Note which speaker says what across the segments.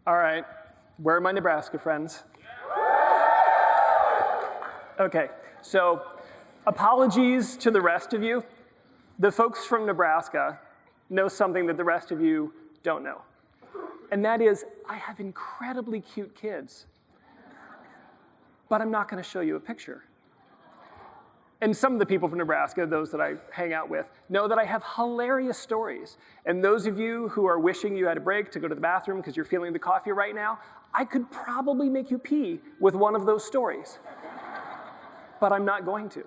Speaker 1: All right, where are my Nebraska friends? Okay, so apologies to the rest of you. The folks from Nebraska know something that the rest of you don't know. And that is, I have incredibly cute kids. But I'm not going to show you a picture. And some of the people from Nebraska, those that I hang out with, know that I have hilarious stories. And those of you who are wishing you had a break to go to the bathroom because you're feeling the coffee right now, I could probably make you pee with one of those stories. But I'm not going to.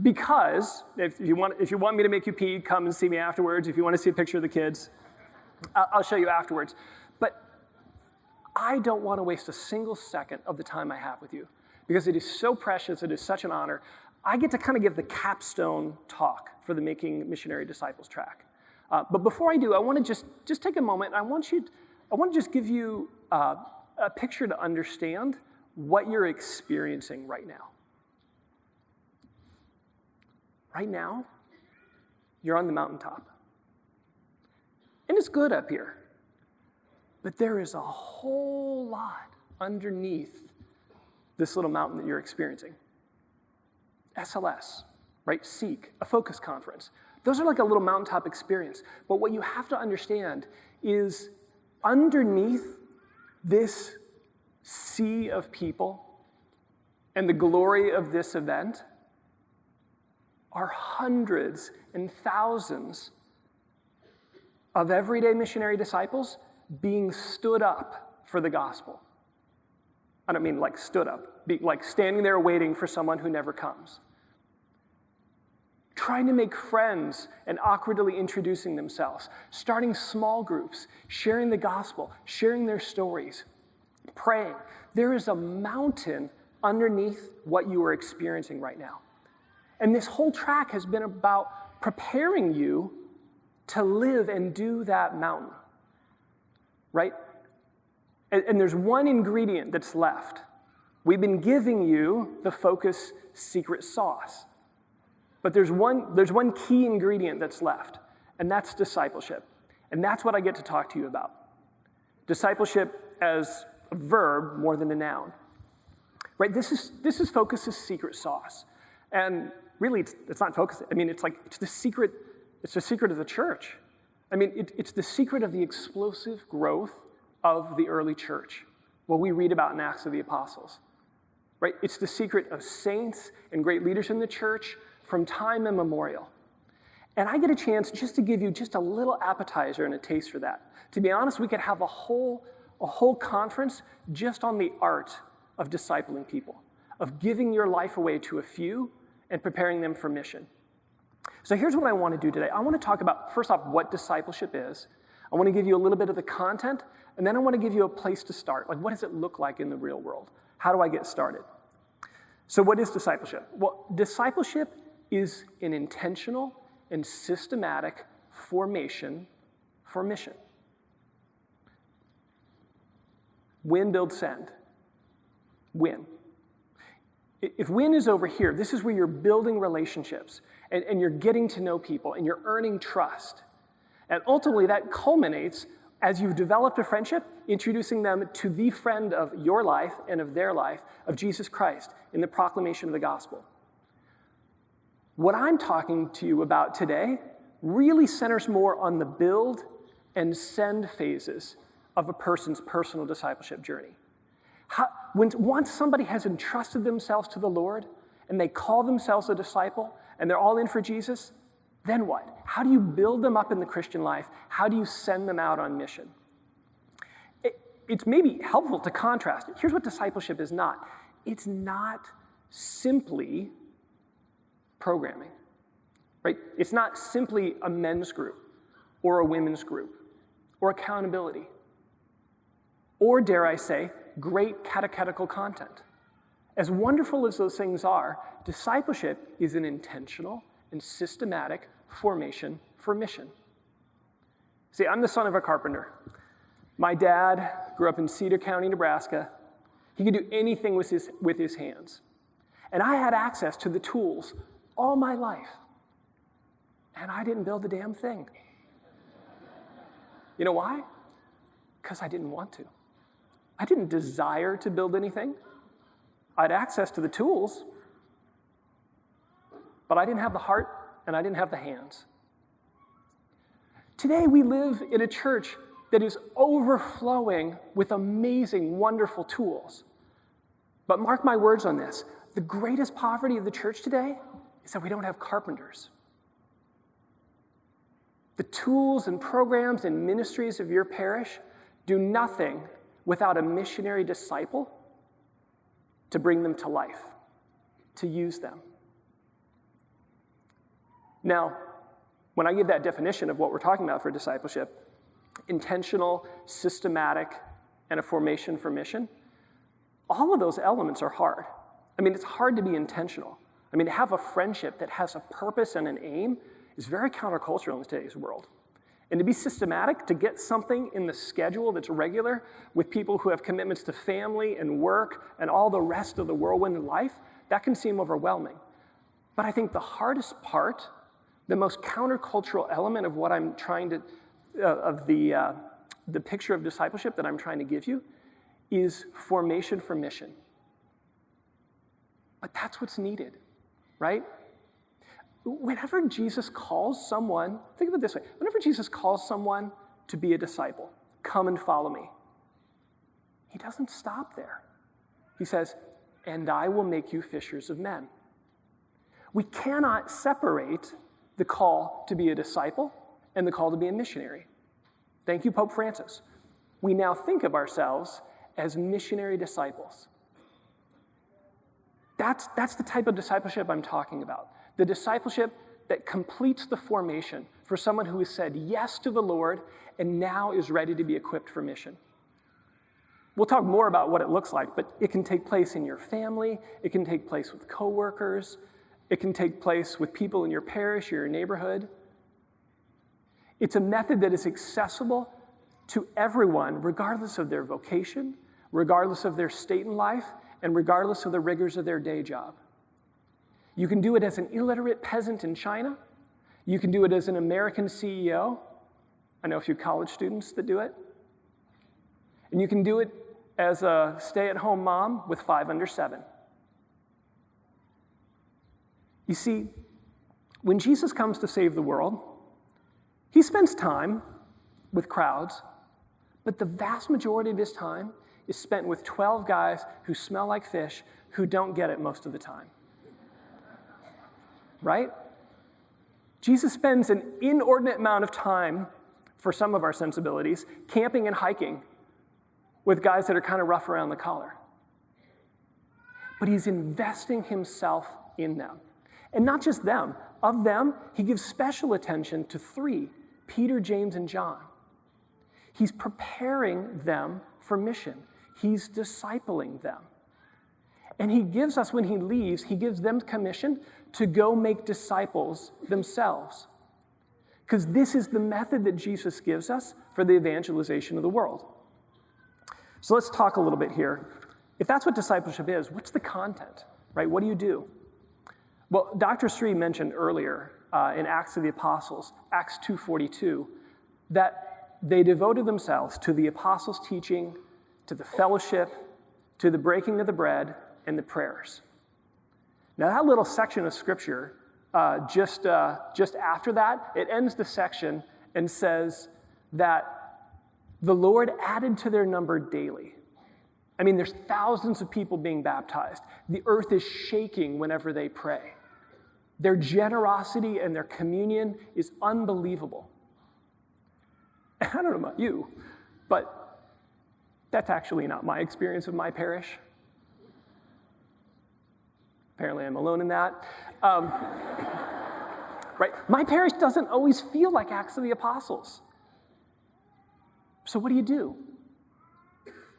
Speaker 1: Because if you want me to make you pee, come and see me afterwards. If you want to see a picture of the kids, I'll show you afterwards. But I don't want to waste a single second of the time I have with you because it is so precious. It is such an honor. I get to kind of give the capstone talk for the Making Missionary Disciples track. But before I do, I want to just take a moment. I want to just give you a picture to understand what you're experiencing right now. Right now, you're on the mountaintop. And it's good up here. But there is a whole lot underneath this little mountain that you're experiencing. SLS, right? Seek, a focus conference. Those are like a little mountaintop experience. But what you have to understand is underneath this sea of people and the glory of this event are hundreds and thousands of everyday missionary disciples being stood up for the gospel. I don't mean like stood up, like standing there waiting for someone who never comes. Trying to make friends and awkwardly introducing themselves, starting small groups, sharing the gospel, sharing their stories, praying. There is a mountain underneath what you are experiencing right now. And this whole track has been about preparing you to live and do that mountain, right? And there's one ingredient that's left. We've been giving you the focus secret sauce. But there's one key ingredient that's left, and that's discipleship. And that's what I get to talk to you about. Discipleship as a verb more than a noun. Right? This is focus's secret sauce. And really, it's not focus. I mean, it's the secret of the church. I mean, it's the secret of the explosive growth of the early church, what we read about in Acts of the Apostles. Right? It's the secret of saints and great leaders in the church from time immemorial. And I get a chance just to give you just a little appetizer and a taste for that. To be honest, we could have a whole conference just on the art of discipling people, of giving your life away to a few and preparing them for mission. So here's what I want to do today. I want to talk about, first off, what discipleship is. I want to give you a little bit of the content, and then I want to give you a place to start. Like, what does it look like in the real world? How do I get started? So what is discipleship? Well, discipleship is an intentional and systematic formation for mission. Win, build, send. Win. If win is over here, this is where you're building relationships and you're getting to know people and you're earning trust. And ultimately that culminates as you've developed a friendship, introducing them to the friend of your life and of their life, of Jesus Christ, in the proclamation of the gospel. What I'm talking to you about today really centers more on the build and send phases of a person's personal discipleship journey. Once somebody has entrusted themselves to the Lord and they call themselves a disciple and they're all in for Jesus, then what? How do you build them up in the Christian life? How do you send them out on mission? It's maybe helpful to contrast. Here's what discipleship is not. It's not simply programming, right? It's not simply a men's group or a women's group or accountability or, dare I say, great catechetical content. As wonderful as those things are, discipleship is an intentional and systematic formation for mission. See, I'm the son of a carpenter. My dad grew up in Cedar County, Nebraska. He could do anything with his hands. And I had access to the tools all my life. And I didn't build a damn thing. You know why? Because I didn't want to. I didn't desire to build anything. I had access to the tools, but I didn't have the heart and I didn't have the hands. Today we live in a church that is overflowing with amazing, wonderful tools. But mark my words on this, the greatest poverty of the church today is that we don't have carpenters. The tools and programs and ministries of your parish do nothing without a missionary disciple to bring them to life, to use them. Now, when I give that definition of what we're talking about for discipleship, intentional, systematic, and a formation for mission, all of those elements are hard. I mean, it's hard to be intentional. I mean, to have a friendship that has a purpose and an aim is very countercultural in today's world. And to be systematic, to get something in the schedule that's regular with people who have commitments to family and work and all the rest of the whirlwind in life, that can seem overwhelming. But I think the hardest part, the most countercultural element of what I'm trying to, of the picture of discipleship that I'm trying to give you, is formation for mission. But that's what's needed, right? Whenever Jesus calls someone, think of it this way, whenever Jesus calls someone to be a disciple, come and follow me, he doesn't stop there. He says, and I will make you fishers of men. We cannot separate the call to be a disciple and the call to be a missionary. Thank you, Pope Francis. We now think of ourselves as missionary disciples. That's the type of discipleship I'm talking about. The discipleship that completes the formation for someone who has said yes to the Lord and now is ready to be equipped for mission. We'll talk more about what it looks like, but it can take place in your family, it can take place with coworkers, it can take place with people in your parish or your neighborhood. It's a method that is accessible to everyone, regardless of their vocation, regardless of their state in life, and regardless of the rigors of their day job. You can do it as an illiterate peasant in China. You can do it as an American CEO. I know a few college students that do it. And you can do it as a stay-at-home mom with 5 under 7. You see, when Jesus comes to save the world, he spends time with crowds, but the vast majority of his time is spent with 12 guys who smell like fish who don't get it most of the time. Right? Jesus spends an inordinate amount of time, for some of our sensibilities, camping and hiking with guys that are kind of rough around the collar. But he's investing himself in them. And not just them. Of them, he gives special attention to 3, Peter, James, and John. He's preparing them for mission. He's discipling them. And he gives us, when he leaves, he gives them commission to go make disciples themselves. Because this is the method that Jesus gives us for the evangelization of the world. So let's talk a little bit here. If that's what discipleship is, what's the content, right? What do you do? Well, Dr. Sri mentioned earlier in Acts of the Apostles, Acts 2:42, that they devoted themselves to the apostles' teaching, to the fellowship, to the breaking of the bread, and the prayers. Now that little section of scripture, just after that, it ends the section and says that the Lord added to their number daily. I mean, there's thousands of people being baptized. The earth is shaking whenever they pray. Their generosity and their communion is unbelievable. And I don't know about you, but that's actually not my experience of my parish. Apparently I'm alone in that. Right? My parish doesn't always feel like Acts of the Apostles. So what do?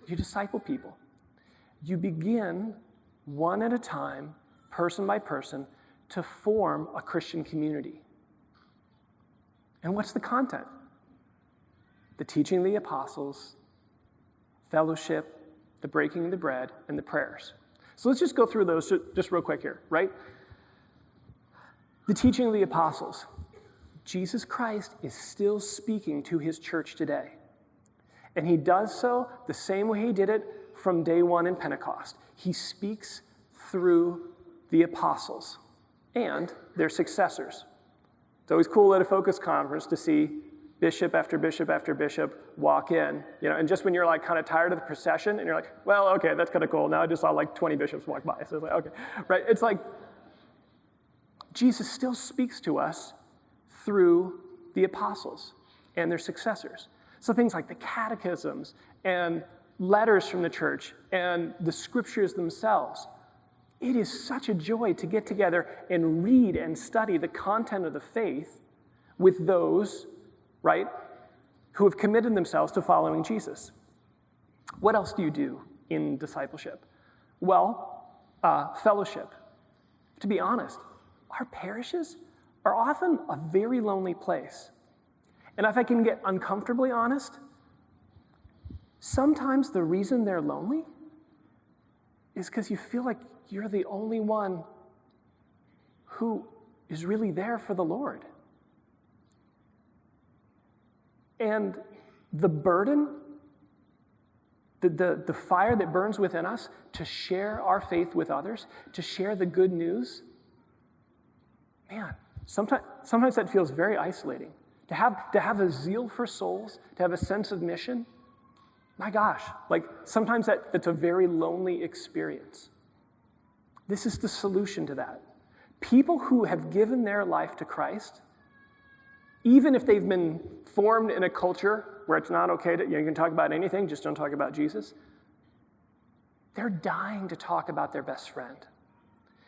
Speaker 1: You disciple people. You begin one at a time, person by person, to form a Christian community. And what's the content? The teaching of the apostles, fellowship, the breaking of the bread, and the prayers. So let's just go through those just real quick here, right? The teaching of the apostles. Jesus Christ is still speaking to his church today. And he does so the same way he did it from day one in Pentecost. He speaks through the apostles and their successors. It's always cool at a Focus conference to see bishop after bishop after bishop walk in, and just when you're like kind of tired of the procession and you're like, well, okay, that's kind of cool. Now I just saw like 20 bishops walk by. So it's like, okay, right? It's like Jesus still speaks to us through the apostles and their successors. So things like the catechisms and letters from the church and the scriptures themselves. It is such a joy to get together and read and study the content of the faith with those, right, who have committed themselves to following Jesus. What else do you do in discipleship? Well, fellowship. To be honest, our parishes are often a very lonely place. And if I can get uncomfortably honest, sometimes the reason they're lonely is because you feel like you're the only one who is really there for the Lord. And the burden, the fire that burns within us to share our faith with others, to share the good news, man, sometimes that feels very isolating. To have a zeal for souls, to have a sense of mission, my gosh, like sometimes that's a very lonely experience. This is the solution to that. People who have given their life to Christ, even if they've been formed in a culture where it's not okay to, you can talk about anything, just don't talk about Jesus, they're dying to talk about their best friend.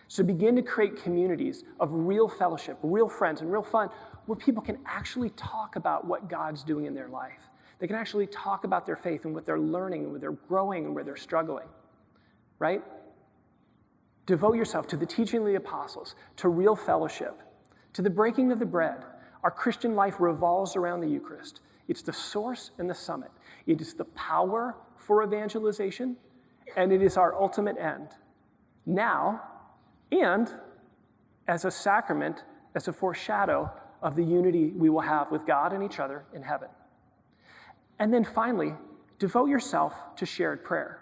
Speaker 1: So begin to create communities of real fellowship, real friends, and real fun, where people can actually talk about what God's doing in their life. They can actually talk about their faith and what they're learning and where they're growing and where they're struggling, right? Devote yourself to the teaching of the apostles, to real fellowship, to the breaking of the bread. Our Christian life revolves around the Eucharist. It's the source and the summit. It is the power for evangelization, and it is our ultimate end. Now, and as a sacrament, as a foreshadow of the unity we will have with God and each other in heaven. And then finally, devote yourself to shared prayer.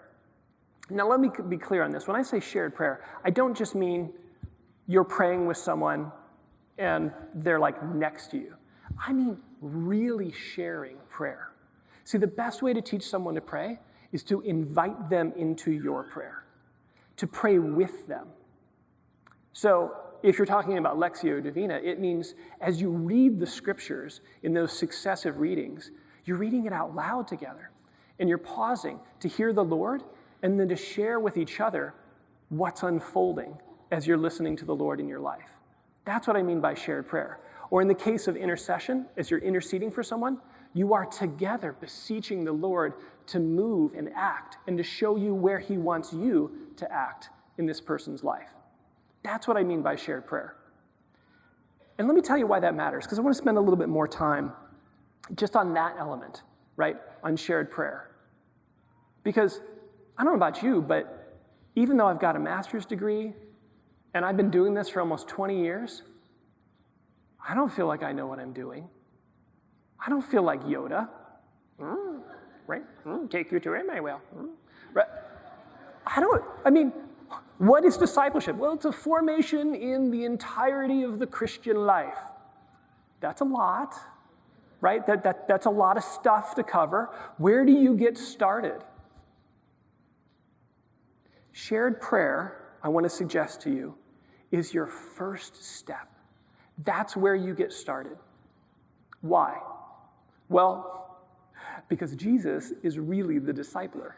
Speaker 1: Now let me be clear on this. When I say shared prayer, I don't just mean you're praying with someone and they're like next to you. I mean really sharing prayer. See, the best way to teach someone to pray is to invite them into your prayer, to pray with them. So if you're talking about Lectio Divina, it means as you read the scriptures in those successive readings, you're reading it out loud together, and you're pausing to hear the Lord and then to share with each other what's unfolding as you're listening to the Lord in your life. That's what I mean by shared prayer. Or in the case of intercession, as you're interceding for someone, you are together beseeching the Lord to move and act and to show you where he wants you to act in this person's life. That's what I mean by shared prayer. And let me tell you why that matters, because I want to spend a little bit more time just on that element, right, on shared prayer. Because I don't know about you, but even though I've got a master's degree and I've been doing this for almost 20 years, I don't feel like I know what I'm doing. I don't feel like Yoda. Right? Take you to Emmanuel. Right? What is discipleship? Well, it's a formation in the entirety of the Christian life. That's a lot, right? That's a lot of stuff to cover. Where do you get started? Shared prayer, I want to suggest to you, is your first step. That's where you get started. Why? Well, because Jesus is really the discipler.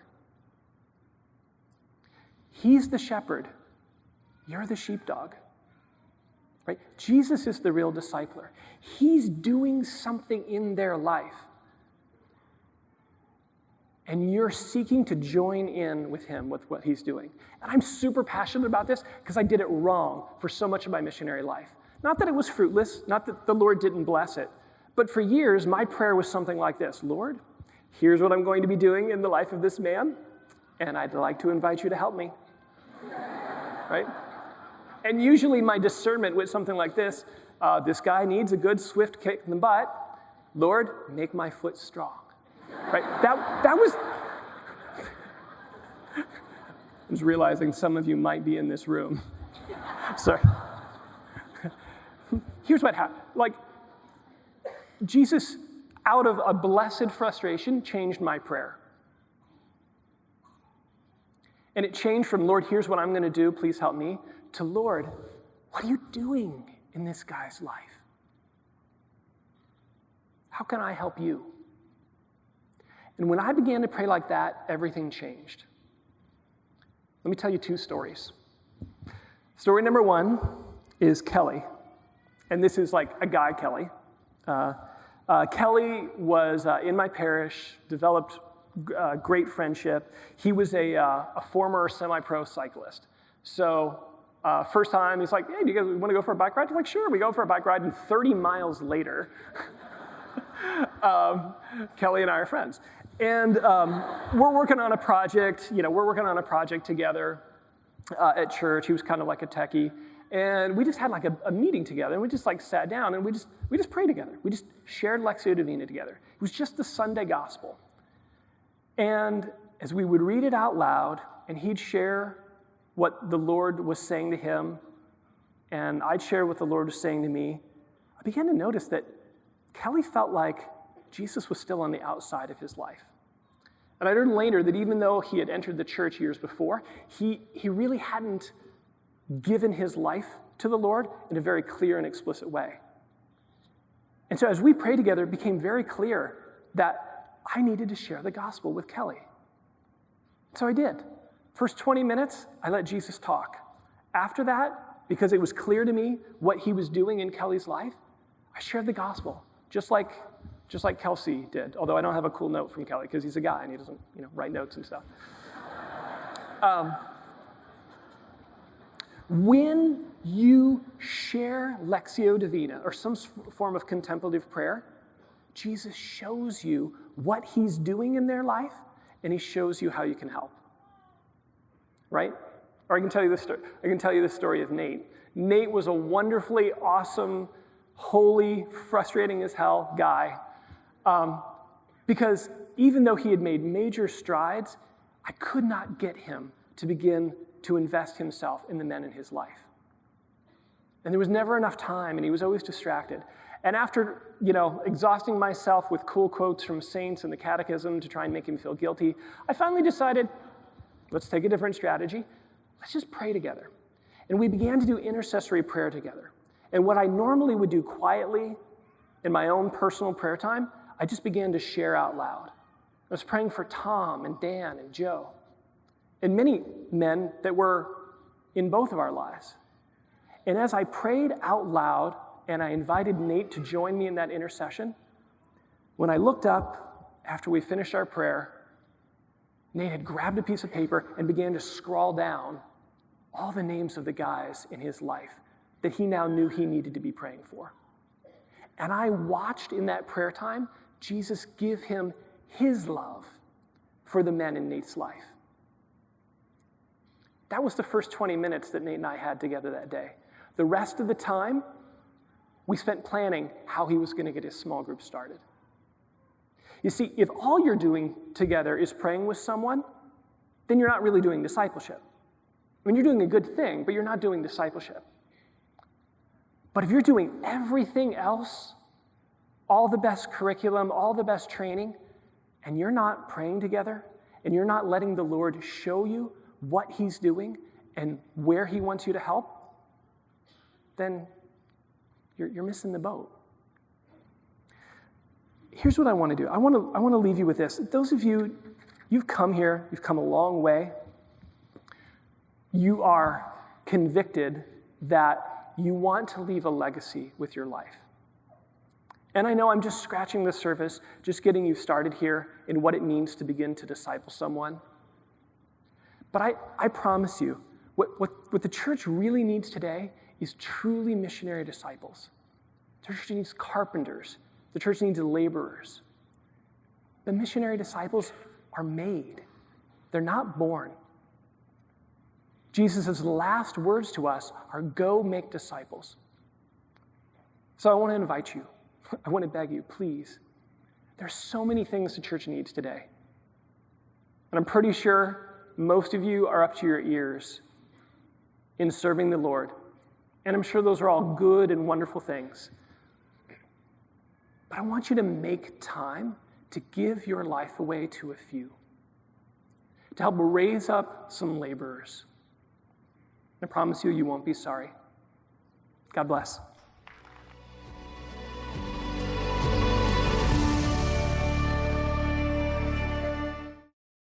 Speaker 1: He's the shepherd. You're the sheepdog. Right? Jesus is the real discipler. He's doing something in their life. And you're seeking to join in with him with what he's doing. And I'm super passionate about this because I did it wrong for so much of my missionary life. Not that it was fruitless, not that the Lord didn't bless it, but for years my prayer was something like this: Lord, here's what I'm going to be doing in the life of this man, and I'd like to invite you to help me. Right? And usually my discernment was something like this: this guy needs a good swift kick in the butt. Lord, make my foot strong. right? That was, I was realizing some of you might be in this room. Sorry. Here's what happened. Like, Jesus, out of a blessed frustration, changed my prayer. And it changed from, Lord, here's what I'm going to do, please help me, to, Lord, what are you doing in this guy's life? How can I help you? And when I began to pray like that, everything changed. Let me tell you 2 stories. Story number 1 is Kelly. And this is like a guy, Kelly. Kelly was in my parish, developed great friendship. He was a former semi-pro cyclist. So first time, he's like, hey, do you guys want to go for a bike ride? I'm like, sure, we go for a bike ride. And 30 miles later, Kelly and I are friends. And we're working on a project, together at church. He was kind of like a techie. And we just had like a meeting together, and we just like sat down, and we just prayed together. We just shared Lectio Divina together. It was just the Sunday gospel. And as we would read it out loud, and he'd share what the Lord was saying to him, and I'd share what the Lord was saying to me, I began to notice that Kelly felt like Jesus was still on the outside of his life. And I learned later that even though he had entered the church years before, he really hadn't given his life to the Lord in a very clear and explicit way. And so as we prayed together, it became very clear that I needed to share the gospel with Kelly. So I did. First 20 minutes, I let Jesus talk. After that, because it was clear to me what he was doing in Kelly's life, I shared the gospel, just like Kelsey did, although I don't have a cool note from Kelly because he's a guy and he doesn't write notes and stuff. When you share Lectio Divina or some form of contemplative prayer, Jesus shows you what he's doing in their life, and he shows you how you can help. Right? Or I can tell you this story. I can tell you the story of Nate. Nate was a wonderfully awesome, holy, frustrating as hell guy. Because even though he had made major strides, I could not get him to begin to invest himself in the men in his life. And there was never enough time, and he was always distracted. And after, exhausting myself with cool quotes from saints and the catechism to try and make him feel guilty, I finally decided, let's take a different strategy. Let's just pray together. And we began to do intercessory prayer together. And what I normally would do quietly in my own personal prayer time, I just began to share out loud. I was praying for Tom and Dan and Joe, and many men that were in both of our lives. And as I prayed out loud, and I invited Nate to join me in that intercession, when I looked up after we finished our prayer, Nate had grabbed a piece of paper and began to scrawl down all the names of the guys in his life that he now knew he needed to be praying for. And I watched in that prayer time Jesus give him his love for the men in Nate's life. That was the first 20 minutes that Nate and I had together that day. The rest of the time, we spent planning how he was going to get his small group started. You see, if all you're doing together is praying with someone, then you're not really doing discipleship. I mean, you're doing a good thing, but you're not doing discipleship. But if you're doing everything else, all the best curriculum, all the best training, and you're not praying together, and you're not letting the Lord show you what he's doing and where he wants you to help, then you're missing the boat. Here's what I want to do. I want to leave you with this. Those of you, you've come here, you've come a long way. You are convicted that you want to leave a legacy with your life. And I know I'm just scratching the surface, just getting you started here in what it means to begin to disciple someone. But I promise you, what the church really needs today is truly missionary disciples. The church needs carpenters. The church needs laborers. The missionary disciples are made. They're not born. Jesus' last words to us are, go make disciples. So I want to invite you. I want to beg you, please, There's so many things the church needs today. And I'm pretty sure most of you are up to your ears in serving the Lord. And I'm sure those are all good and wonderful things. But I want you to make time to give your life away to a few, to help raise up some laborers. I promise you, you won't be sorry. God bless.